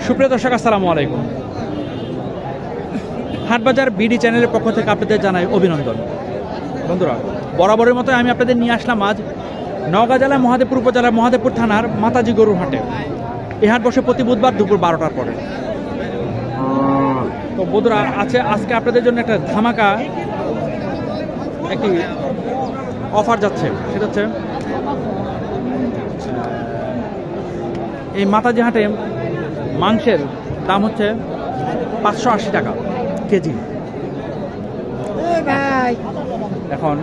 সুপ্রিয় দর্শক, আসসালামু আলাইকুম। হাটবাজার বিডি চ্যানেলের পক্ষ থেকে আপনাদের জানাই অভিনন্দন। বন্ধুরা, বরাবরের মতো আমি আপনাদের নিয়ে আসলাম আজ নওগাঁ জেলার মহাদেবপুর উপজেলার মহাদেবপুর থানার মাতাজি গরুর হাটে। এই হাট বসে প্রতি বুধবার দুপুর 12টার পরে। তো বন্ধুরা, আজকে আপনাদের জন্য একটা ধামাকা একটি অফার যাচ্ছে। সেটা হচ্ছে এই মাতাজি হাটে মাংসের দাম হচ্ছে 580 টাকা কেজি। এখন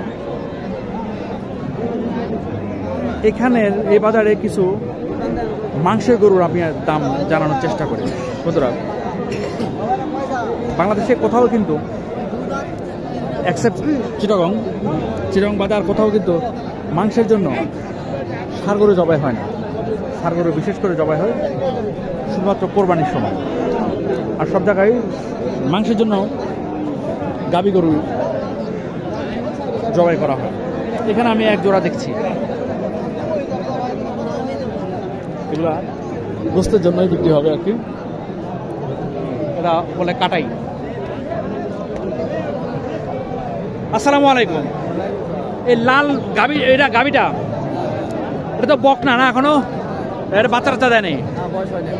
এখানের এই বাজারে কিছু মাংসের গরুর আমি দাম জানানোর চেষ্টা করি। বন্ধুরা, বাংলাদেশে কোথাও কিন্তু এক্সেপ্ট চিটাগং বাজার কোথাও কিন্তু মাংসের জন্য ষাঁড় গরু জবাই হয় না। ষাঁড় গরু বিশেষ করে জবাই হয় শুধুমাত্র কোরবানির সময়। আর সব জায়গায় মাংসের জন্য গাভী গরু জবাই করা হয়। এখানে আমি এক জোড়া দেখছি, এগুলা গোস্তের জন্যই বিক্রি হবে আর কি। এটা বলে কাটাই। আসসালামু আলাইকুম। এই লাল গাভী, এটা গাভীটা এটা তো বকনা না এখনো? এটা বাচ্চা টাচ্চা দেয় নেই,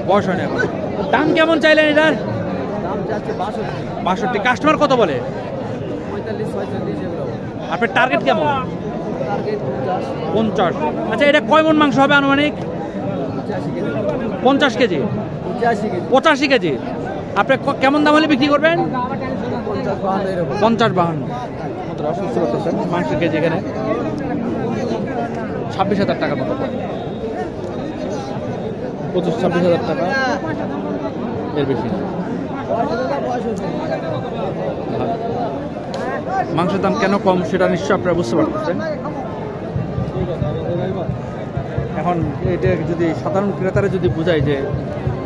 বয়স হয় না এখন। দাম কেমন চাইলেন এটার? 62। কাস্টমার কত বলে? 45-46। আপনার টার্গেট কেমন? 50। আচ্ছা, এটা কয় মণ মাংস হবে আনুমানিক? 50 কেজি, 85 কেজি। আপনি কেমন দাম হলে বিক্রি করবেন? 50-52। মাংসের কেজি এখানে 26,000 টাকার মতো, 25-26,000 টাকা, এর বেশি। মাংসের দাম কেন কম সেটা নিশ্চয় আপনারা বুঝতে পারতেছেন। এখন এটা যদি সাধারণ ক্রেতারা যদি বোঝায় যে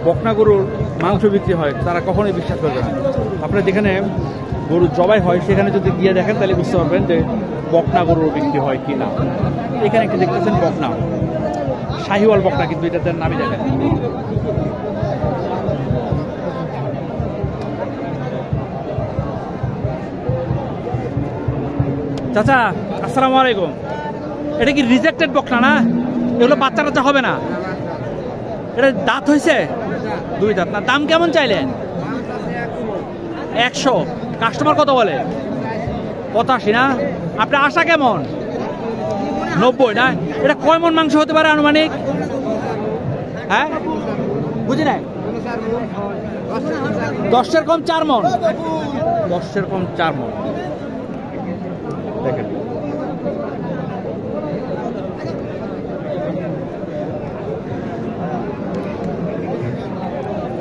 বকনা গরুর মাংস বিক্রি হয়, তারা কখনোই বিশ্বাস করবে না। আপনারা যেখানে গরু জবাই হয় সেখানে যদি গিয়ে দেখেন তাহলে বুঝতে পারবেন যে বকনা গরুর বিক্রি হয় কি না। এখানে একটু দেখতেছেন বকনা, শাহিওয়াল বকনা, কিন্তু এটাতে নামই দেখেন। চাচা, আসসালামু আলাইকুম। এটা কি রিজেক্টেড বকনা না? এগুলো বাচ্চা টাচ্চা হবে না? এটা দাঁত হয়েছে? 2 দাঁত না? দাম কেমন চাইলেন? 100। কাস্টমার কত বলে? 85 না? আপনার আশা কেমন? 90 না? এটা কয় মণ মাংস হতে পারে আনুমানিক? হ্যাঁ, বুঝি নাই। 10-এর কম 4 মণ। 10-এর কম 4 মণ। দেখেন,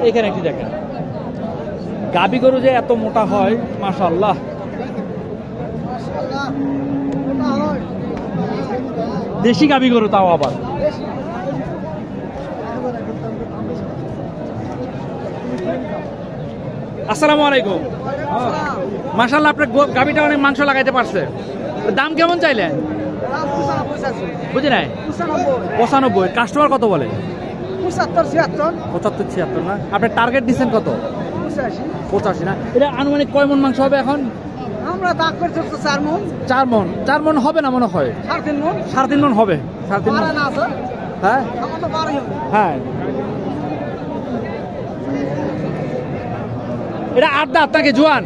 এখানে একটি দেখেন গাভী গরু যে এত মোটা হয়, মাশাআল্লাহ। দেশি গাভী গরু, তাও আবার। আসসালামু আলাইকুম। মাশাআল্লাহ, আপনার গাভীটা অনেক মাংস লাগাইতে পারছে। দাম কেমন চাইলেন? বুঝি নাই। 95। কাস্টমার কত বলে? 75-76 না? আপনার টার্গেট দিচ্ছেন কত? 85 না? এটা আনুমানিক কয় মণ মাংস হবে এখন? আমরা দাগ করে 4 মণ। 4 মণ হবে না মনে হয়? 3.5 মণ। 3.5 মণ হবে। 3.5 মণ। হ্যাঁ হ্যাঁ। এটা 8 দাঁত নাকি জোয়ান?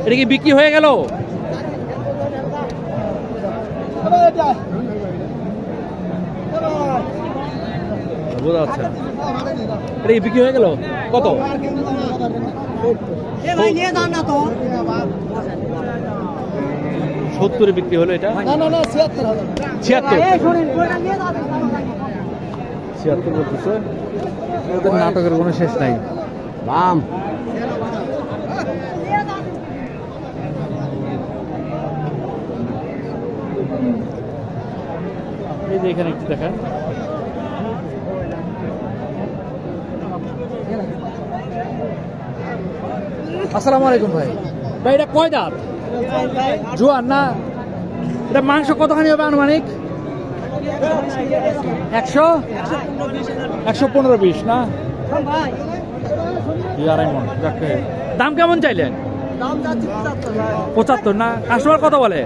এটা কি বিক্রি হয়ে গেল? বোঝা যাচ্ছে না। এটা কি বিক্রি হয়ে গেল? কত? 70 বিক্রি হলো এটা? 76 বলতেছে। ওদের নাটকের কোনো শেষ নাই। দাম এই যে এখানে একটু দেখেন, আসসালামু আলাইকুম ভাই। ভাই এটা কয় দাঁত? জোয়ান না? এটা মাংস কতখানি হবে আনুমানিক? 115-20 না? 2.5 মণ। দাম কেমন চাইলেন? 75 না? কাস্টমার কত বলে?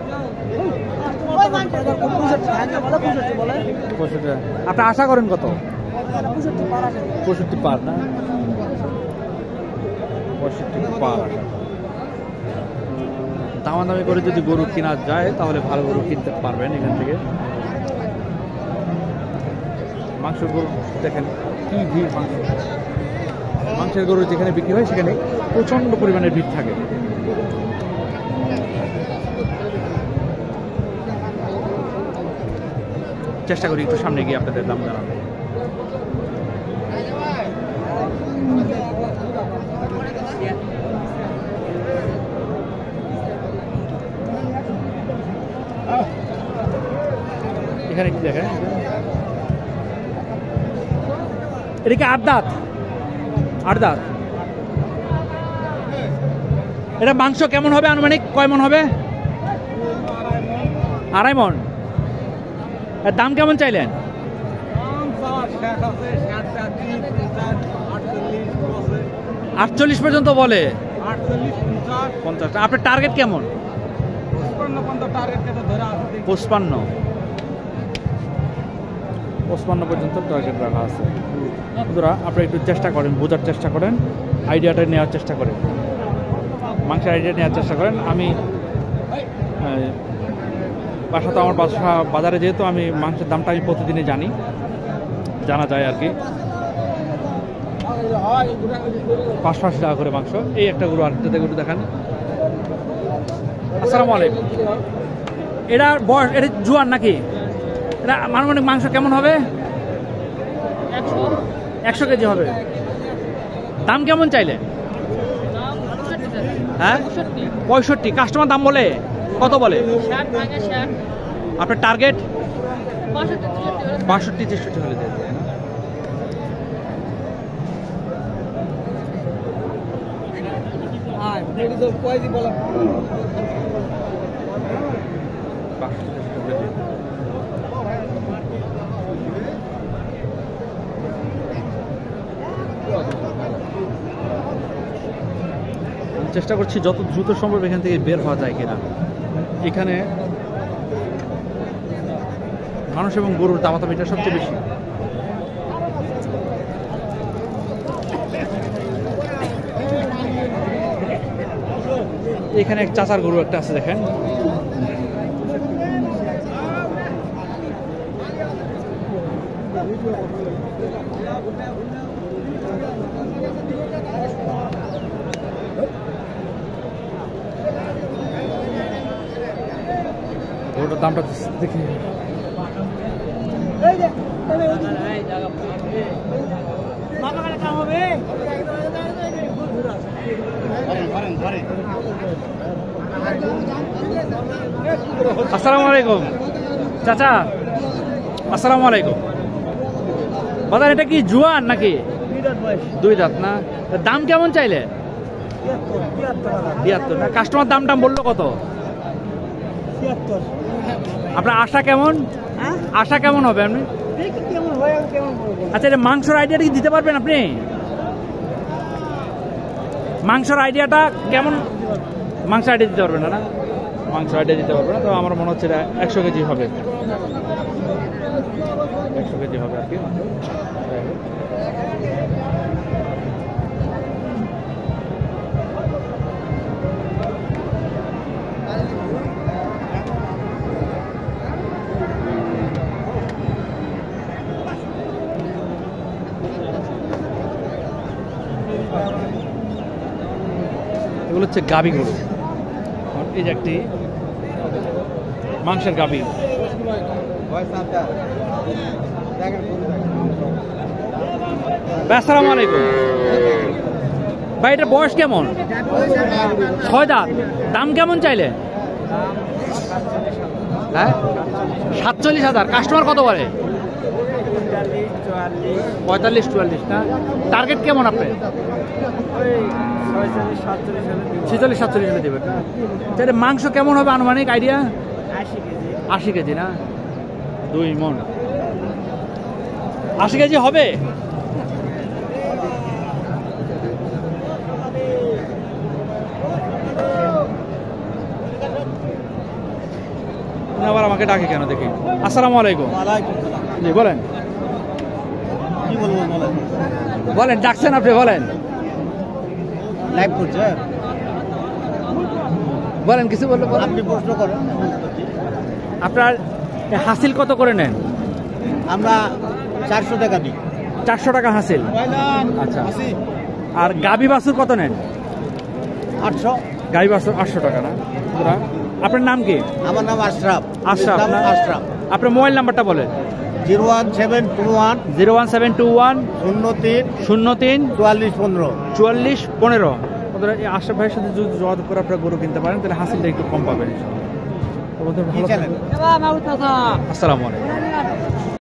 65। আপনি আশা করেন কত? 65 পার না? 65 পার। দামাদামি করে যদি গরু কেনা যায় তাহলে ভালো গরু কিনতে পারবেন এখান থেকে। মাংসের গরু দেখেন কি ভিড়, মাংসের গরু যেখানে বিক্রি হয় সেখানে প্রচন্ড পরিমাণে ভিড় থাকে। চেষ্টা করি একটু সামনে গিয়ে আপনাদের দাম জানাবো। এখানে কি দেখেন, এটা কি 8 দাঁত? 8 দাঁত। এটা মাংস কেমন হবে আনুমানিক? কয় মণ হবে? 2.5 মণ। এর দাম কেমন চাইলেন? 48 পর্যন্ত বলে। 50। আপনার টার্গেট কেমন? 55 পর্যন্ত টার্গেট রাখা আছে। বন্ধুরা আপনারা একটু চেষ্টা করেন, বোঝার চেষ্টা করেন, আইডিয়াটা নেওয়ার চেষ্টা করেন, মাংসের আইডিয়া নেওয়ার চেষ্টা করেন। আমি বাসা তো আমার বাজারে, যেহেতু আমি মাংসের দামটা আমি প্রতিদিনই জানা যায় আর কি। 580 টাকা করে মাংস। এই একটা গরু, আরেকটাতে গরু দেখান। আসসালামু আলাইকুম। এটার বয়স, এটা জোয়ান নাকি? এটা আনুমানিক মাংস কেমন হবে? 100 কেজি হবে। দাম কেমন চাইলে? হ্যাঁ 65। কাস্টমার দাম বলে কত বলে? আপনার টার্গেট 62-63 হলে দেয়। চেষ্টা করছি যত দ্রুত সম্ভব এখান থেকে বের হওয়া যায় কিনা। এখানে মানুষ এবং গরুর দামাদামিটা সবচেয়ে বেশি। এখানে এক চাচার গরু একটা আছে দেখেন। গরুটার দামটা দেখি। আসসালামু আলাইকুম চাচা। আসসালামু আলাইকুম। বাজার এটা কি জোয়ান নাকি? 2 দাঁত না? দাম কেমন চাইলে? 73 না? কাস্টমার দাম বললো কত? আপনার আশা কেমন? আশা কেমন হবে আপনি? আচ্ছা, এটা মাংসের আইডিয়াটা কি দিতে পারবেন আপনি? মাংসের আইডিয়াটা কেমন? মাংস আইডিয়া দিতে পারবেন না? মাংস আইডিয়া দিতে পারবে না। তো আমার মনে হচ্ছে এটা 100 কেজি হবে। 100 কেজি হবে আর কি। এগুলো হচ্ছে গাভী গরু। এই যে একটি মাংসের গাভী। আসসালামু আলাইকুম ভাই, এটার বয়স কেমন? 6 দাঁত। দাম কেমন চাইলে? হ্যাঁ 47,000। কাস্টমার কত বলে? 45-44 না? টার্গেট কেমন আপনার? 46-47 হলে দেবেন না? মাংস কেমন হবে আনুমানিক আইডিয়া? 80 কেজি না? 2 মণ 80 কেজি হবে। আবার আমাকে ডাকে কেন দেখি। আসসালামু আলাইকুম। জি বলেন। কি বলবো বলেন? বলেন, ডাকছেন আপনি, বলেন। লাইভ করছে, বলেন, কিছু বললে বলেন। আপনি প্রশ্ন করেন। আপনার হাসিল কত করে নেন? আমরা 400 টাকা দিই। 400 টাকা হাসিল। আচ্ছা, আর গাভী বাছুর কত নেন? 800। গাভী বাছুর 800 টাকা না? বন্ধুরা, আপনার নাম কি? আমার নাম আশরাফ। আশরাফ না? আশরাফ। আপনার মোবাইল নাম্বারটা বলেন। 01721 01721 03 03 44 15। 44 15। বন্ধুরা, এই আশরাফ ভাইয়ের সাথে যদি যোগাযোগ করে আপনারা গরু কিনতে পারেন তাহলে হাসিলটা একটু কম পাবেন। তো বন্ধুরা, ভালো থাকবেন। আসসালামু আলাইকুম।